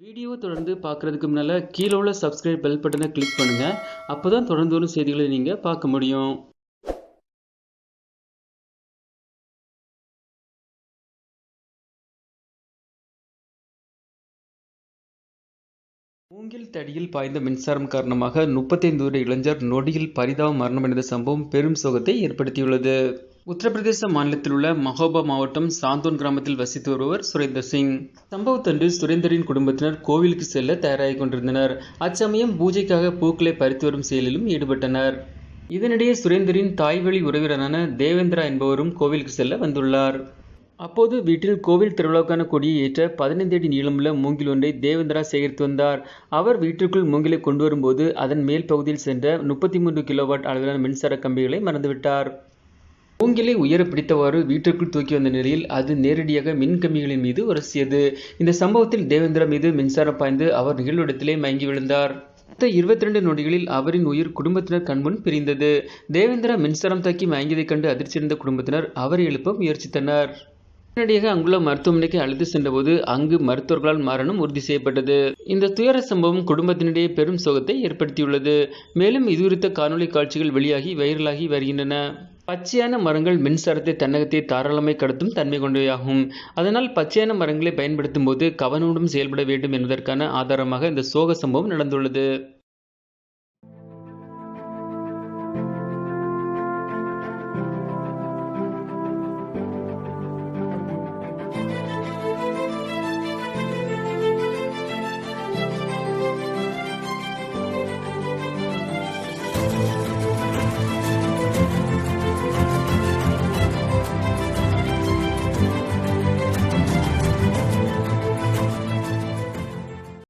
வீடியோவை தொடர்ந்து பார்க்குறதுக்கு முன்னால் கீழே உள்ள சப்ஸ்கிரைப் பெல் பட்டனை கிளிக் பண்ணுங்கள். அப்போ தான் தொடர்ந்து வரும் செய்திகளை நீங்கள் பார்க்க முடியும். மூங்கில் தடியில் பாய்ந்த மின்சாரம் காரணமாக 35 வருட இளைஞர் நொடியில் பரிதாப மரணமடைந்த சம்பவம் பெரும் சோகத்தை ஏற்படுத்தியுள்ளது. உத்தரப்பிரதேச மாநிலத்தில் உள்ள மஹோபா மாவட்டம் சாந்தோன் கிராமத்தில் வசித்து வருவர் சுரேந்தர் சிங். சம்பவத்தன்று சுரேந்தரின் குடும்பத்தினர் கோவிலுக்கு செல்ல தயாராகி கொண்டிருந்தனர். அச்சமயம் பூஜைக்காக பூக்களை பறித்து வரும் செயலிலும் ஈடுபட்டனர். இதனிடையே சுரேந்தரின் தாய்வழி உறவினரான தேவேந்திரா என்பவரும் கோவிலுக்கு செல்ல வந்துள்ளார். அப்போது வீட்டில் கோவில் திருவிழாவுக்கான கொடியை ஏற்ற 15 அடி நீளமுள்ள மூங்கில் ஒன்றை தேவேந்திரா சேகரித்து வந்தார். அவர் வீட்டிற்குள் மூங்கிலை கொண்டு வரும்போது அதன் மேல் பகுதியில் சென்ற 33 கிலோவாட் அளவிலான மின்சார கம்பிகளை மறந்துவிட்டார். மூங்கிலை உயர பிடித்தவாறு வீட்டிற்குள் தூக்கி வந்த நிலையில் அது நேரடியாக மின் கம்பிகளின் மீது உரசியது. இந்த சம்பவத்தில் தேவேந்திரா மீது மின்சாரம் பாய்ந்து அவர் நிகழ்விடத்திலே மயங்கி விழுந்தார். அடுத்த 22 நொடிகளில் அவரின் உயிர் குடும்பத்தினர் கண்முன் பிரிந்தது. தேவேந்திரா மின்சாரம் தாக்கி மயங்கியதைக் கண்டு அதிர்ச்சியடைந்த குடும்பத்தினர் அவரை எழுப்ப முயற்சித்தனர். உடனடியாக அங்குள்ள மருத்துவமனைக்கு அழைத்து சென்றபோது அங்கு மருத்துவர்களால் மரணம் உறுதி செய்யப்பட்டது. இந்த துயர சம்பவம் குடும்பத்தினிடையே பெரும் சோகத்தை ஏற்படுத்தியுள்ளது. மேலும் இதுகுறித்த காணொலி காட்சிகள் வெளியாகி வைரலாகி வருகின்றன. பச்சையான மரங்கள் மின்சாரத்தை தன்னகத்தை தாராளமாய் கடத்தும் தன்மை கொண்டவையாகும். அதனால் பச்சையான மரங்களை பயன்படுத்தும் போது கவனமுடன் செயல்பட வேண்டும் என்பதற்கான ஆதாரமாக இந்த சோக சம்பவம் நடந்துள்ளது.